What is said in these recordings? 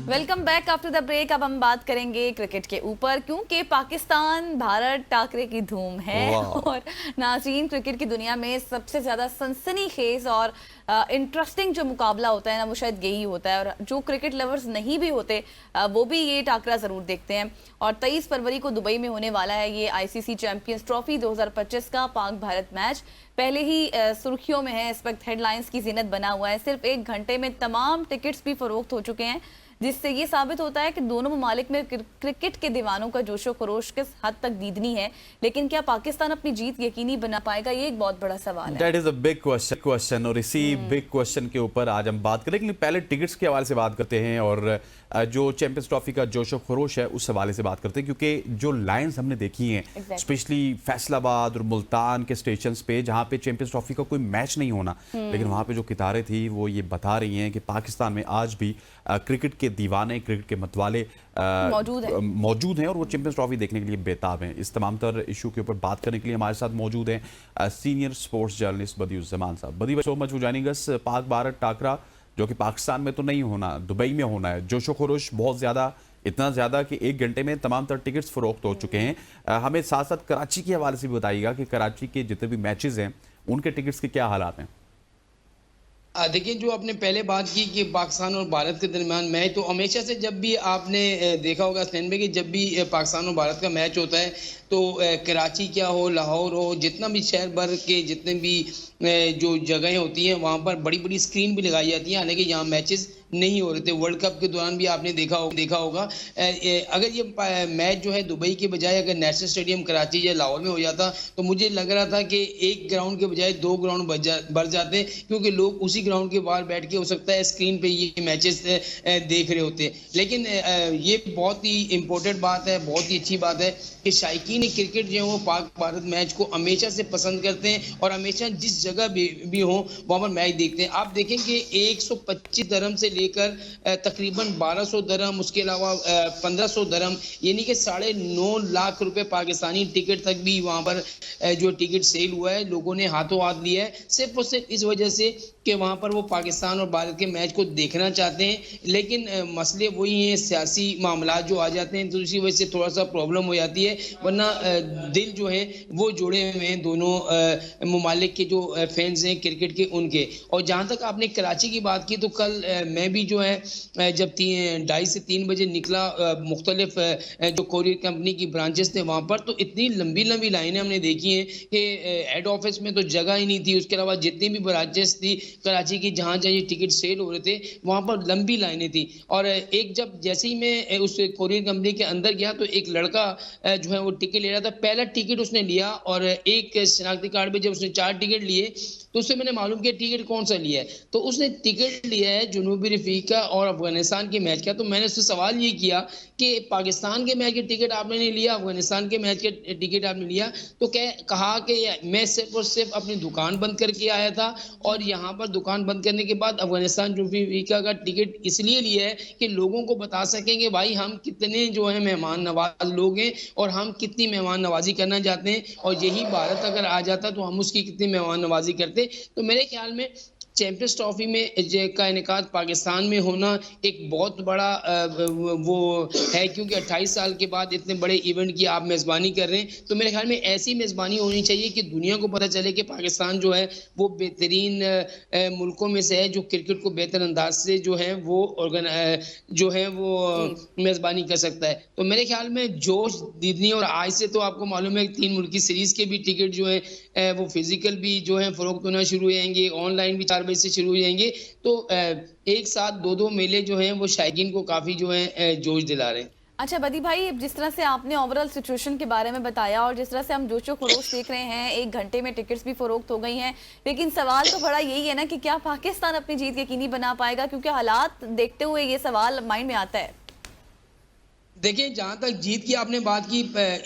Welcome back after the break. अब हम बात करेंगे क्रिकेट के ऊपर, क्योंकि पाकिस्तान भारत टाकरे की धूम है और नाज़रीन, क्रिकेट की दुनिया में सबसे ज़्यादा सनसनीखेज और इंटरेस्टिंग जो मुकाबला होता है ना, वो शायद यही होता है। और जो क्रिकेट लवर्स नहीं भी होते वो भी ये टाकरा ज़रूर देखते हैं। और 23 फरवरी को दुबई में होने वाला है ये ICC चैंपियंस ट्रॉफी 2025 का पाक भारत मैच। पहले ही सुर्खियों में है, इस वक्त हेडलाइंस की जीनत बना हुआ है। सिर्फ 1 घंटे में तमाम टिकट्स भी फरोख्त हो चुके हैं, जिससे ये साबित होता है कि दोनों ममालिक में क्रिकेट के दीवानों का जोशो खरोश किस हद तक दीदनी है। लेकिन क्या पाकिस्तान अपनी जीत यकीनी बना पाएगा, ये एक बहुत बड़ा सवाल है। That is a big question और इसी बिग क्वेश्चन के ऊपर आज हम बात करें। लेकिन पहले टिकट्स के हवाले से बात करते हैं और जो चैंपियंस ट्रॉफी का जोशो खरोश है उस हवाले से बात करते हैं, क्योंकि जो लाइंस हमने देखी हैं स्पेशली फैसलाबाद और मुल्तान के स्टेशन पे, जहाँ पे चैंपियंस ट्रॉफी का कोई मैच नहीं होना, लेकिन वहाँ पे जो कितारें थी वो ये बता रही हैं कि पाकिस्तान में आज भी क्रिकेट के दीवाने, क्रिकेट के मतवाले मौजूद हैं और वो चैंपियंस ट्रॉफी देखने के लिए बेताब हैं। इस तमाम तर इशू के ऊपर बात करने के लिए हमारे साथ मौजूद हैं सीनियर स्पोर्ट्स जर्नलिस्ट बदीउज़्ज़मान साहब। बदी, so much for joining us. Pak Bharat टाकरा जो कि पाकिस्तान में तो नहीं होना, दुबई में होना है। जोशो खरोश बहुत ज़्यादा, इतना ज़्यादा कि 1 घंटे में तमाम तर टिकट्स फरोख्त हो चुके हैं। हमें साथ साथ कराची के हवाले से भी बताइएगा कि कराची के जितने भी मैचेस हैं उनके टिकट्स के क्या हालात हैं। देखिए, जो आपने पहले बात की कि पाकिस्तान और भारत के दरमियान मैच, तो हमेशा से जब भी आपने देखा होगा स्टैंड में कि जब भी पाकिस्तान और भारत का मैच होता है तो कराची क्या हो, लाहौर हो, जितना भी शहर भर के जितने भी जो जगहें होती हैं वहाँ पर बड़ी बड़ी स्क्रीन भी लगाई जाती हैं। हालांकि यहाँ मैचेस नहीं हो रहे थे। वर्ल्ड कप के दौरान भी आपने देखा होगा अगर ये मैच जो है दुबई के बजाय अगर नेशनल स्टेडियम कराची या लाहौर में हो जाता तो मुझे लग रहा था कि 1 ग्राउंड के बजाय 2 ग्राउंड भर जाते, क्योंकि लोग उसी ग्राउंड के बाहर बैठ के हो सकता है स्क्रीन पे ये मैचेस देख रहे होते। लेकिन ये बहुत ही इम्पोर्टेंट बात है, बहुत ही अच्छी बात है कि शायकीन क्रिकेट जो है वो पाक भारत मैच को हमेशा से पसंद करते हैं और हमेशा जिस जगह भी हो वहाँ पर मैच देखते हैं। आप देखें कि 125 दरहम से लेकर तकरीबन 1200 दरहम, उसके अलावा 1500 दरहम, यानी कि 9.5 लाख रुपए पाकिस्तानी टिकट तक भी वहाँ पर जो टिकट सेल हुआ है, लोगों ने हाथों हाथ लिया है, सिर्फ और सिर्फ इस वजह से कि वहाँ पर वो पाकिस्तान और भारत के मैच को देखना चाहते हैं। लेकिन मसले वही हैं, सियासी मामला जो आ जाते हैं तो इसी वजह से थोड़ा सा प्रॉब्लम हो जाती है, वरना दिल जो है वो जुड़े हुए हैं दोनों ममालिक के जो फैंस हैं क्रिकेट के उनके। और जहाँ तक आपने कराची की बात की तो कल मैं भी जो है जब 2:30 से 3 बजे निकला, मुख्तलिफ जो कोरियर कंपनी की ब्रांचेस थे वहाँ पर, तो इतनी लंबी लंबी लाइनें हमने देखी हैं कि हेड ऑफिस में तो जगह ही नहीं थी। उसके अलावा जितनी भी ब्रांचेस थी कराची की जहाँ जहाँ ये टिकट सेल हो रहे थे वहाँ पर लंबी लाइनें थी। और एक जब जैसे ही मैं उस कोरियर कंपनी के अंदर गया तो एक लड़का जो है वो टिकट ले रहा था। पहला टिकट उसने लिया और एक शनाख्ती कार्ड पे जब उसने 4 टिकट लिए तो उससे मैंने मालूम किया टिकट कौन सा लिया है, तो उसने टिकट लिया है जनूबी अफ्रीका और अफगानिस्तान के मैच का। तो मैंने उससे सवाल ये किया कि पाकिस्तान के मैच के टिकट आपने नहीं लिया, अफगानिस्तान के मैच के टिकट आपने लिया? तो कहा कि मैं सिर्फ और सिर्फ अपनी दुकान बंद करके आया था और यहाँ पर दुकान बंद करने के बाद अफगानिस्तान जनूबी अफ्रीका का टिकट इसलिए लिया है कि लोगों को बता सकेंगे भाई हम कितने जो है मेहमान नवाज लोग हैं और हम कितनी मेहमान नवाजी करना चाहते हैं, और यही भारत अगर आ जाता तो हम उसकी कितनी मेहमान नवाजी करते। तो मेरे ख्याल में चैंपियंस ट्रॉफी में का इनेकाद पाकिस्तान में होना एक बहुत बड़ा वो है, क्योंकि 28 साल के बाद इतने बड़े इवेंट की आप मेज़बानी कर रहे हैं। तो मेरे ख्याल में ऐसी मेज़बानी होनी चाहिए कि दुनिया को पता चले कि पाकिस्तान जो है वो बेहतरीन मुल्कों में से है जो क्रिकेट को बेहतर अंदाज से जो है वो मेज़बानी कर सकता है। तो मेरे ख्याल में जोश दीदनी, और आज से तो आपको मालूम है 3 मुल्की सीरीज़ के भी टिकट जो है वो फिजिकल भी जो है फ़रोख्त होना शुरू हो जाएंगे, ऑनलाइन भी 4 बजे से शुरू हो जाएंगे। तो एक साथ 2-2 मेले जो हैं वो शायकीन को काफ़ी जो है जोश दिला रहे हैं। अच्छा बदी भाई, जिस तरह से आपने ओवरऑल सिचुएशन के बारे में बताया और जिस तरह से हम जोशो खरोश देख रहे हैं, 1 घंटे में टिकट्स भी फरोख्त हो गई हैं, लेकिन सवाल तो बड़ा यही है ना कि क्या पाकिस्तान अपनी जीत यकीनी बना पाएगा? क्योंकि हालात देखते हुए ये सवाल माइंड में आता है। देखिए, जहाँ तक जीत की आपने बात की,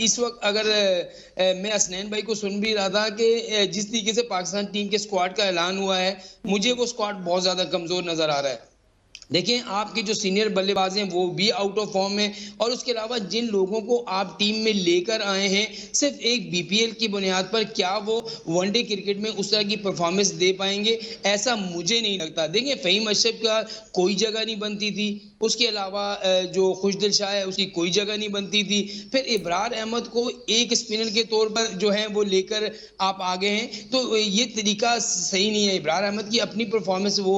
इस वक्त अगर मैं असनैन भाई को सुन भी रहा था कि जिस तरीके से पाकिस्तान टीम के स्क्वाड का ऐलान हुआ है, मुझे वो स्क्वाड बहुत ज़्यादा कमज़ोर नज़र आ रहा है। देखिए, आपके जो सीनियर बल्लेबाज हैं वो भी आउट ऑफ फॉर्म है, और उसके अलावा जिन लोगों को आप टीम में लेकर आए हैं सिर्फ एक BPL की बुनियाद पर, क्या वो वनडे क्रिकेट में उस तरह की परफॉर्मेंस दे पाएंगे? ऐसा मुझे नहीं लगता। देखिए, फ़हीम अशरफ का कोई जगह नहीं बनती थी, उसके अलावा जो खुशदिल शाह है उसकी कोई जगह नहीं बनती थी। फिर इब्रार अहमद को एक स्पिनर के तौर पर जो है वो लेकर आप आ गए हैं, तो ये तरीका सही नहीं है। इब्रार अहमद की अपनी परफॉर्मेंस वो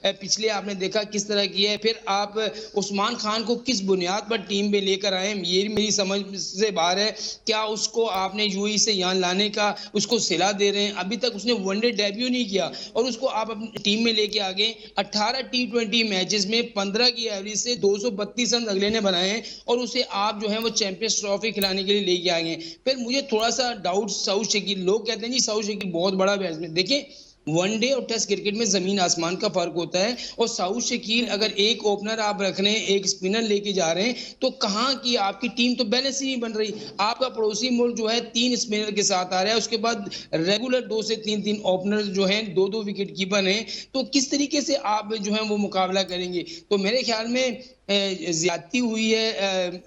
पिछले आपने देखा किस तरह की है। फिर आप उस्मान खान को किस बुनियाद पर टीम में लेकर आए, ये मेरी समझ से बाहर है। क्या उसको आपने यूएई से यहाँ लाने का उसको सिला दे रहे हैं? अभी तक उसने वनडे डेब्यू नहीं किया और उसको आप अपनी टीम में लेके आ गए। 18 T20 मैचेस में 15 की एवरेज से 232 रन अगले ने बनाए हैं और उसे आप जो है वो चैंपियंस ट्रॉफी खिलाने के लिए लेके आ गए। फिर मुझे थोड़ा सा डाउट सऊद शकील, लोग कहते हैं जी सऊद शकील बहुत बड़ा बैट्समैन, देखिए वनडे और टेस्ट क्रिकेट में जमीन आसमान का फर्क होता है। और सऊद शकील अगर एक ओपनर आप रख रहे हैं, एक स्पिनर लेके जा रहे हैं, तो कहाँ की आपकी टीम तो बैलेंस ही नहीं बन रही। आपका पड़ोसी मुल्क जो है 3 स्पिनर के साथ आ रहा है, उसके बाद रेगुलर 2 से 3 ओपनर जो हैं, 2 विकेट कीपर हैं, तो किस तरीके से आप जो है वो मुकाबला करेंगे? तो मेरे ख्याल में ज्यादती हुई है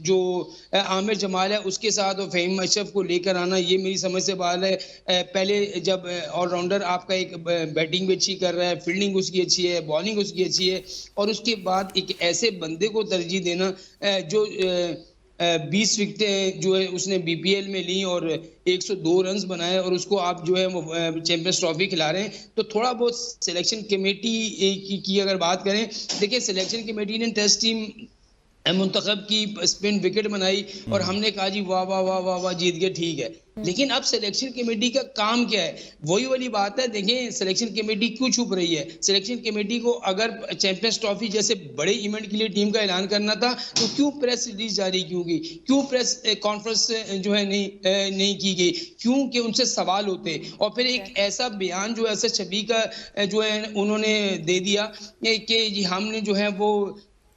जो आमिर जमाल है उसके साथ और फहीम अशरफ को लेकर आना, ये मेरी समझ से बाहर है। पहले जब ऑलराउंडर आपका एक बैटिंग भी अच्छी कर रहा है, फील्डिंग उसकी अच्छी है, बॉलिंग उसकी अच्छी है, और उसके बाद एक ऐसे बंदे को तरजीह देना जो 20 विकेटें जो है उसने बीपीएल में ली और 102 रन्स बनाए और उसको आप जो है वो चैंपियंस ट्रॉफी खिला रहे हैं। तो थोड़ा बहुत सिलेक्शन कमेटी की अगर बात करें, देखिए सिलेक्शन कमेटी ने टेस्ट टीम मुंतखब की स्पिन विकेट बनाई और हमने कहा जी वाह वाह वाह वाह वाह जीत गए, ठीक है। लेकिन अब सिलेक्शन कमेटी का काम क्या है? वही वाली बात है। देखें सिलेक्शन कमेटी क्यों छुप रही है? सिलेक्शन कमेटी को अगर चैंपियंस ट्रॉफी जैसे बड़े इवेंट के लिए टीम का ऐलान करना था तो क्यों प्रेस रिलीज जारी क्यों की, क्यों प्रेस कॉन्फ्रेंस जो है नहीं की गई, क्यों कि उनसे सवाल होते। और फिर एक ऐसा बयान जो ऐसा छवि का जो है उन्होंने दे दिया कि हमने जो है वो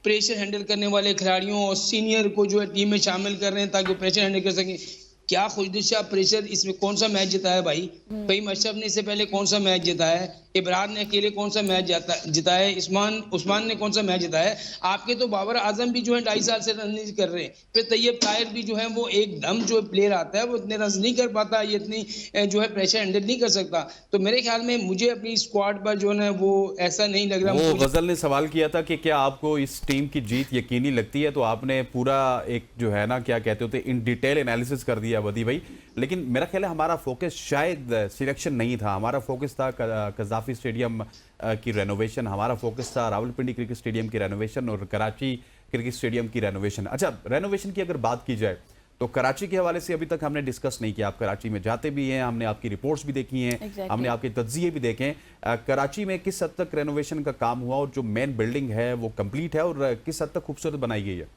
प्रेशर हैंडल करने वाले खिलाड़ियों और सीनियर को जो है टीम में शामिल कर रहे हैं ताकि वो प्रेशर हैंडल कर सकें। क्या खुशदिल शाह प्रेशर, इसमें कौन सा मैच जीता है भाई? फहीम अशरफ ने इससे पहले कौन सा मैच जीता है? इब्रार ने अकेले कौन सा मैच जीता है? उस्मान ने कौन सा मैच जीता है? आपके तो बाबर आजम भी जो है 2.5 साल से रन नहीं कर रहे हैं। फिर तैयब ताहिर भी जो है वो एकदम जो प्लेयर आता है वो इतने रन नहीं कर पाता, ये इतनी जो है प्रेशर हैंडल नहीं कर सकता। तो मेरे ख्याल में मुझे अपनी स्क्वाड पर जो है वो ऐसा नहीं लग रहा। वो गजल ने सवाल किया था कि क्या आपको इस टीम की जीत यकीनी लगती है, तो आपने पूरा एक जो है ना क्या कहते होते इन डिटेल एनालिसिस कर दिया वदी भाई। लेकिन मेरा ख्याल है हमारा फोकस शायद सिलेक्शन नहीं था, हमारा फोकस था कज़ाफी स्टेडियम की रेनोवेशन, हमारा फोकस था रावलपिंडी क्रिकेट स्टेडियम की रेनोवेशन और कराची क्रिकेट स्टेडियम की रेनोवेशन। अच्छा, रेनोवेशन की अगर बात की जाए तो कराची के हवाले से अभी तक हमने डिस्कस नहीं किया। आप कराची में जाते भी हैं, हमने आपकी रिपोर्ट्स भी देखी हैं, हमने आपके तज्जिए भी देखे हैं। कराची में किस हद तक रेनोवेशन का काम हुआ और जो मेन बिल्डिंग है वो कंप्लीट है और किस हद तक खूबसूरत बनाई गई है?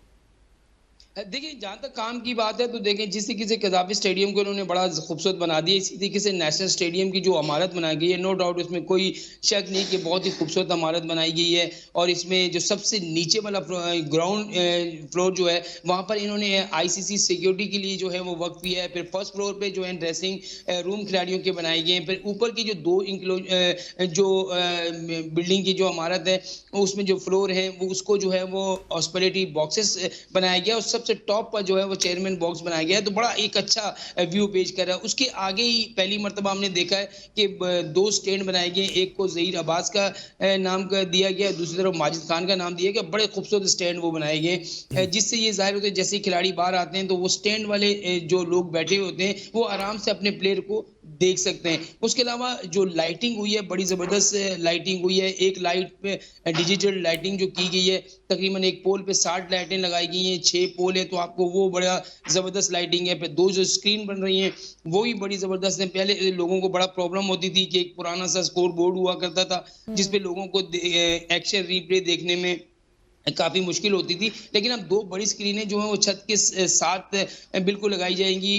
देखिए जहाँ तक काम की बात है तो देखें जिस तरीके से कज़ाफी स्टेडियम को उन्होंने बड़ा खूबसूरत बना दिया, इसी तरीके से नेशनल स्टेडियम की जो इमारत बनाई गई है, नो डाउट इसमें कोई शक नहीं कि बहुत ही खूबसूरत इमारत बनाई गई है। और इसमें जो सबसे नीचे वाला ग्राउंड फ्लोर जो है वहाँ पर इन्होंने आईसीसी सिक्योरिटी के लिए जो है वो वक्त किया है। फिर फर्स्ट फ्लोर पे जो है ड्रेसिंग रूम खिलाड़ियों के बनाए गए हैं। फिर ऊपर की जो 2 जो बिल्डिंग की जो इमारत है उसमें जो फ्लोर है वो उसको जो है वो हॉस्पिटलिटी बॉक्सेस बनाया गया और सबसे टॉप पर जो है वो चेयरमैन बॉक्स बनाया गया है। तो बड़ा एक अच्छा व्यू पेश कर रहा है। उसके आगे ही पहली मर्तबा हमने देखा है कि 2 स्टैंड बनाए गए, एक को ज़हीर अब्बास का नाम का दिया गया, दूसरी तरफ माजिद खान का नाम दिया गया। बड़े खूबसूरत स्टैंड वो बनाए गए जिससे ये जाहिर होता है जैसे खिलाड़ी बाहर आते हैं तो वो स्टैंड वाले जो लोग बैठे होते हैं वो आराम से अपने प्लेयर को देख सकते हैं। उसके अलावा जो लाइटिंग हुई है बड़ी ज़बरदस्त लाइटिंग हुई है। एक लाइट पे डिजिटल लाइटिंग जो की गई है, तकरीबन एक पोल पे 60 लाइटें लगाई गई हैं, 6 पोल है तो आपको वो बड़ा ज़बरदस्त लाइटिंग है। फिर 2 जो स्क्रीन बन रही हैं वो भी बड़ी ज़बरदस्त है। पहले लोगों को बड़ा प्रॉब्लम होती थी कि एक पुराना सा स्कोर बोर्ड हुआ करता था जिसपे लोगों को एक्शन रिप्ले देखने में काफ़ी मुश्किल होती थी, लेकिन अब 2 बड़ी स्क्रीनें जो हैं वो छत के साथ बिल्कुल लगाई जाएंगी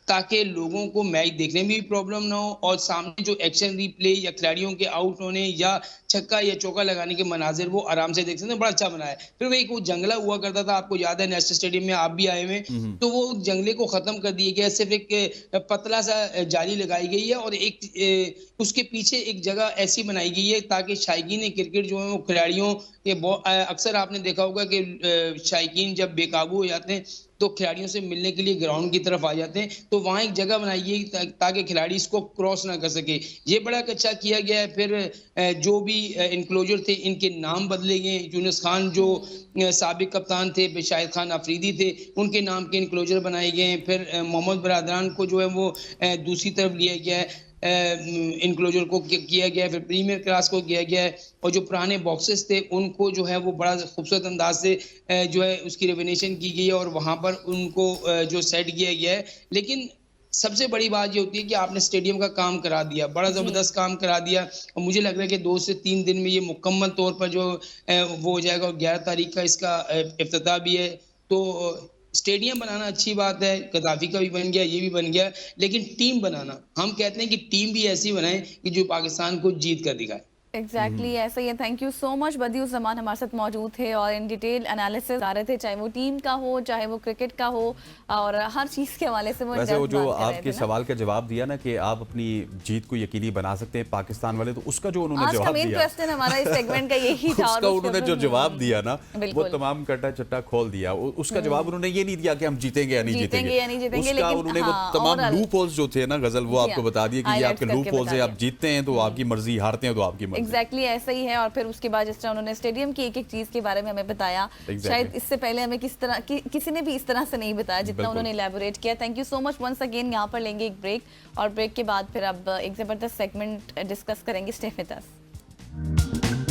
ताकि लोगों को मैच देखने में भी प्रॉब्लम ना हो और सामने जो एक्शन रिप्ले या खिलाड़ियों के आउट होने या छक्का या चौका लगाने के मनाजिर वो आराम से देख सकते हैं। बड़ा अच्छा बनाया है। फिर वो एक वो जंगला हुआ करता था, आपको याद है नेशनल स्टेडियम में आप भी आए हुए, तो वो जंगले को खत्म कर दिया गया, सिर्फ एक पतला सा जाली लगाई गई है और एक उसके पीछे एक जगह ऐसी बनाई गई है ताकि शायकीन क्रिकेट जो है वो खिलाड़ियों के अक्सर आपने देखा होगा कि शायकीन जब बेकाबू हो जाते हैं तो खिलाड़ियों से मिलने के लिए ग्राउंड की तरफ आ जाते हैं, तो वहाँ एक जगह बनाई गई ताकि खिलाड़ी इसको क्रॉस ना कर सके। ये बड़ा अच्छा किया गया है। फिर जो भी इनक्लोजर थे इनके नाम बदले गए। यूनुस खान जो साबिक कप्तान थे, शाहिद खान अफरीदी थे, उनके नाम के इनक्लोजर बनाए गए हैं। फिर मोहम्मद बरादरान को जो है वो दूसरी तरफ लिया गया है, इनक्लोजर को किया गया है। फिर प्रीमियर क्लास को किया गया है और जो पुराने बॉक्सेस थे उनको जो है वो बड़ा खूबसूरत अंदाज से जो है उसकी रेवेनेशन की गई है और वहाँ पर उनको जो सेट किया गया है। लेकिन सबसे बड़ी बात ये होती है कि आपने स्टेडियम का काम करा दिया, बड़ा ज़बरदस्त काम करा दिया और मुझे लग रहा है कि 2 से 3 दिन में ये मुकम्मल तौर पर जो वो हो जाएगा और 11 तारीख का इसका इफ्तिताह भी है। तो स्टेडियम बनाना अच्छी बात है, गद्दाफी का भी बन गया, ये भी बन गया, लेकिन टीम बनाना, हम कहते हैं कि टीम भी ऐसी बनाए कि जो पाकिस्तान को जीत कर दिखाए। एग्जैक्टली ऐसा ही है। Thank you so much. Badiuzzaman हमारे साथ मौजूद थे और इन डिटेल एनालिसिस आ रहे थे, चाहे वो टीम का हो, चाहे वो क्रिकेट का हो, और हर चीज़ के हवाले से वो वैसे वो जो बात कर रहे आपके थे सवाल का जवाब दिया ना कि आप अपनी जीत को यकीनी बना सकते हैं पाकिस्तान वाले, तो उसका जो उन्होंने आज का जवाब मेन दिया, क्वेश्चन हमारा इस सेगमेंट का यही था। उसका उन्होंने जो जवाब दिया ना वो बिल्कुल। तमाम कटा चट्टा खोल दिया। उसका जवाब उन्होंने ये नहीं दिया कि हम जीतेंगे या नहीं जीतेंगे या नहीं जीतेंगे, उसका लेकिन उन्होंने हाँ, वो तमाम overall- लूप होल्स जो थे ना गजल, वो जी आपको हाँ, बता दिए कि ये highlights आपके लूप करके होल्स बता है, आप दिया। जीतते हैं तो आपकी मर्जी, हारते हैं तो आपकी मर्जी। एग्जैक्टली ऐसा ही है। और फिर उसके बाद जिस तरह उन्होंने स्टेडियम की एक एक चीज के बारे में हमें बताया, शायद इससे पहले हमें किसी ने भी इस तरह से नहीं बताया जितना उन्होंने इलैबोरेट किया। Thank you so much once again. यहाँ पर लेंगे एक ब्रेक और ब्रेक के बाद फिर अब एक जबरदस्त सेगमेंट डिस्कस करेंगे। Stay with us.